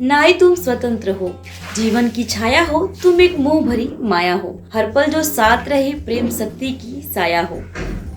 नारी तुम स्वतंत्र हो, जीवन की छाया हो, तुम एक मोह भरी माया हो, हर पल जो साथ रहे प्रेम शक्ति की साया हो।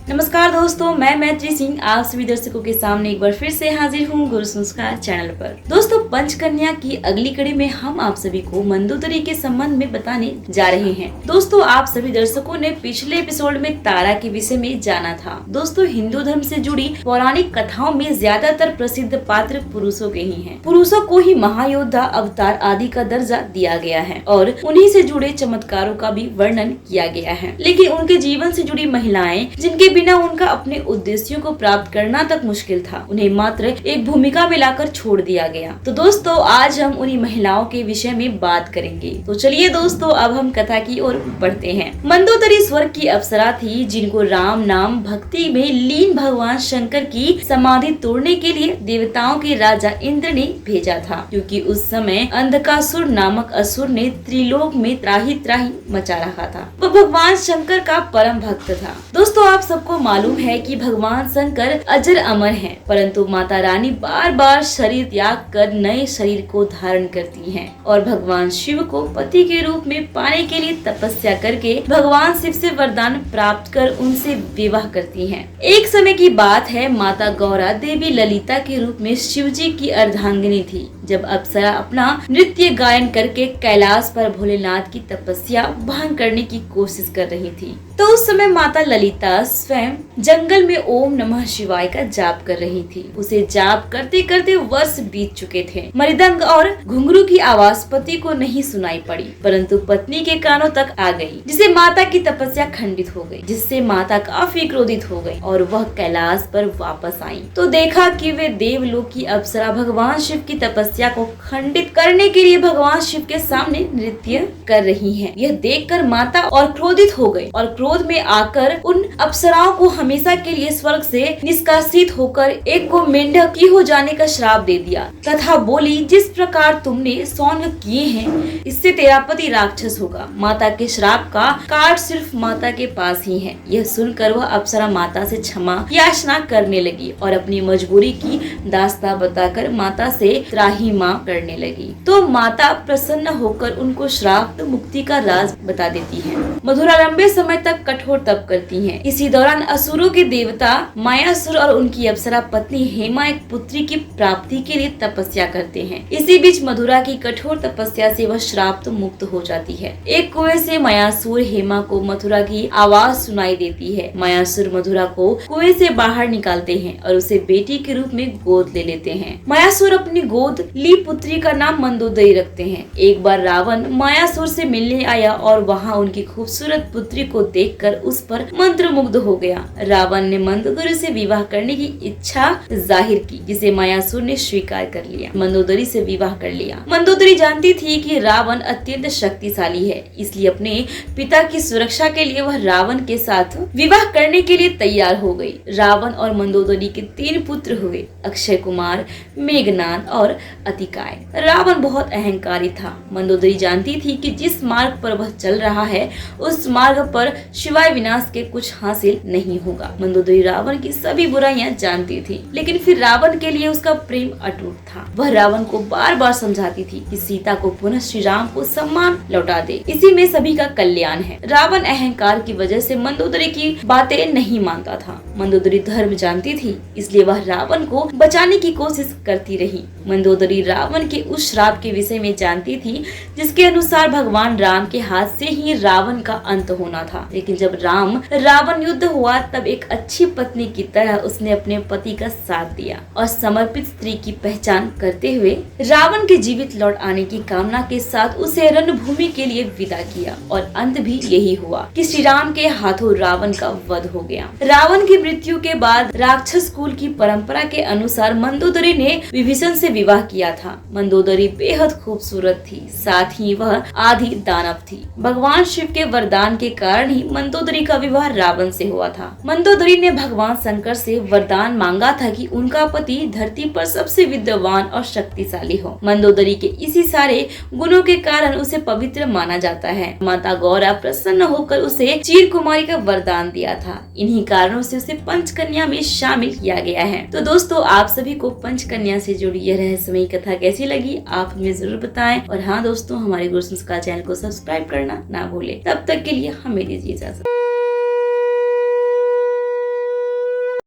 नमस्कार दोस्तों, मैं मैत्री सिंह आप सभी दर्शकों के सामने एक बार फिर से हाजिर हूँ गुरु संस्कार चैनल पर। दोस्तों, पंचकन्या की अगली कड़ी में हम आप सभी को मंदोदरी के संबंध में बताने जा रहे हैं। दोस्तों, आप सभी दर्शकों ने पिछले एपिसोड में तारा के विषय में जाना था। दोस्तों, हिंदू धर्म से जुड़ी पौराणिक कथाओं में ज्यादातर प्रसिद्ध पात्र पुरुषों के ही हैं। पुरुषों को ही महायोद्धा, अवतार आदि का दर्जा दिया गया है और उन्हीं से जुड़े चमत्कारों का भी वर्णन किया गया है। लेकिन उनके जीवन से जुड़ी महिलाएं, जिनके बिना उनका अपने उद्देश्यों को प्राप्त करना तक मुश्किल था, उन्हें मात्र एक भूमिका में लाकर छोड़ दिया गया। तो दोस्तों, आज हम उन्हीं महिलाओं के विषय में बात करेंगे। तो चलिए दोस्तों, अब हम कथा की ओर बढ़ते हैं। मंदोदरी स्वर्ग की अप्सरा थी, जिनको राम नाम भक्ति में लीन भगवान शंकर की समाधि तोड़ने के लिए देवताओं के राजा इंद्र ने भेजा था, क्योंकि उस समय अंधकासुर नामक असुर ने त्रिलोक में त्राही त्राही मचा रखा था। वह भगवान शंकर का परम भक्त था। दोस्तों, आप सबको मालूम है कि भगवान शंकर अजर अमर हैं, परंतु माता रानी बार बार शरीर त्याग कर नए शरीर को धारण करती हैं और भगवान शिव को पति के रूप में पाने के लिए तपस्या करके भगवान शिव से वरदान प्राप्त कर उनसे विवाह करती हैं। एक समय की बात है, माता गौरा देवी ललिता के रूप में शिव जी की अर्धांगिनी थी, जब अप्सरा अपना नृत्य गायन करके कैलाश पर भोलेनाथ की तपस्या भंग करने की कोशिश कर रही थी। तो उस समय माता ललिता स्वयं जंगल में ओम नमः शिवाय का जाप कर रही थी। उसे जाप करते करते वर्ष बीत चुके थे। मृदंग और घुंघरू की आवाज पति को नहीं सुनाई पड़ी, परंतु पत्नी के कानों तक आ गई, जिससे माता की तपस्या खंडित हो गई, जिससे माता काफी क्रोधित हो गई और वह कैलाश पर वापस आई। तो देखा कि वे देवलोक की अप्सरा भगवान शिव की तपस्या को खंडित करने के लिए भगवान शिव के सामने नृत्य कर रही हैं। यह देखकर माता और क्रोधित हो गई और क्रोध में आकर उन अप्सराओं को हमेशा के लिए स्वर्ग से निष्कासित होकर एक को मेंढक की हो जाने का श्राप दे दिया तथा बोली, जिस प्रकार तुमने सौंग किए हैं, इससे तेरा पति राक्षस होगा। माता के श्राप का काट सिर्फ माता के पास ही है। यह सुनकर वह अप्सरा माता से क्षमा याचना करने लगी और अपनी मजबूरी की दास्तां बताकर माता से त्राही माफ करने लगी। तो माता प्रसन्न होकर उनको श्राप मुक्ति का राज बता देती है। मधुरा लंबे समय तक कठोर तप करती है। इसी दौरान असुरों के देवता मायासुर और उनकी अप्सरा पत्नी हेमा एक पुत्री की प्राप्ति के लिए तपस्या करते हैं। इसी बीच मधुरा की कठोर तपस्या से वह श्राप मुक्त हो जाती है। एक कुएं से मायासुर हेमा को मथुरा की आवाज सुनाई देती है। मायासुर मधुरा को कुएं से बाहर निकालते हैं और उसे बेटी के रूप में गोद ले लेते हैं। मायासुर अपनी गोद ली पुत्री का नाम मंदोदरी रखते हैं। एक बार रावण मायासुर से मिलने आया और वहाँ उनकी खूबसूरत पुत्री को देखकर उस पर मंत्र मुग्ध हो गया। रावण ने मंदोदरी से विवाह करने की इच्छा जाहिर की, जिसे मायासुर ने स्वीकार कर लिया। मंदोदरी से विवाह कर लिया। मंदोदरी जानती थी कि रावण अत्यंत शक्तिशाली है, इसलिए अपने पिता की सुरक्षा के लिए वह रावण के साथ विवाह करने के लिए तैयार हो गई। रावण और मंदोदरी के 3 पुत्र हुए, अक्षय कुमार, मेघनाद और अतिकाय। रावण बहुत अहंकारी था। मंदोदरी जानती थी कि जिस मार्ग पर वह चल रहा है, उस मार्ग पर शिवाय विनाश के कुछ हासिल नहीं होगा। मंदोदरी रावण की सभी बुराइयां जानती थी, लेकिन फिर रावण के लिए उसका प्रेम अटूट था। वह रावण को बार बार समझाती थी कि सीता को पुनः श्री राम को सम्मान लौटा दे, इसी में सभी का कल्याण है। रावण अहंकार की वजह से मंदोदरी की बातें नहीं मानता था। मंदोदरी धर्म जानती थी, इसलिए वह रावण को बचाने की कोशिश करती रही। मंदोदरी रावण के उस श्राप के विषय में जानती थी, जिसके अनुसार भगवान राम के हाथ से ही रावण का अंत होना था। लेकिन जब राम रावण युद्ध हुआ, तब एक अच्छी पत्नी की तरह उसने अपने पति का साथ दिया और समर्पित स्त्री की पहचान करते हुए रावण के जीवित लौट आने की कामना के साथ उसे रणभूमि के लिए विदा किया। और अंत भी यही हुआ कि श्री राम के हाथों रावण का वध हो गया। रावण की मृत्यु के बाद राक्षस कुल की परंपरा के अनुसार मंदोदरी ने विभीषण से विवाह किया था। मंदोदरी बेहद खूबसूरत थी, साथ ही वह आदि दानव थी। भगवान शिव के वरदान के कारण ही मंदोदरी का विवाह रावण से हुआ था। मंदोदरी ने भगवान शंकर से वरदान मांगा था कि उनका पति धरती पर सबसे विद्वान और शक्तिशाली हो। मंदोदरी के इसी सारे गुणों के कारण उसे पवित्र माना जाता है। माता गौरा प्रसन्न होकर उसे चीर कुमारी का वरदान दिया था। इन्हीं कारणों से उसे पंचकन्या में शामिल किया गया है। तो दोस्तों, आप सभी को पंचकन्या से जुड़ी यह रहस्यमयी कथा कैसी लगी, आप हमें जरूर बताएं। और हाँ दोस्तों, हमारे गुरु संस्कार चैनल को सब्सक्राइब करना ना भूलें। तब तक के लिए हमें दीजिए इजाजत।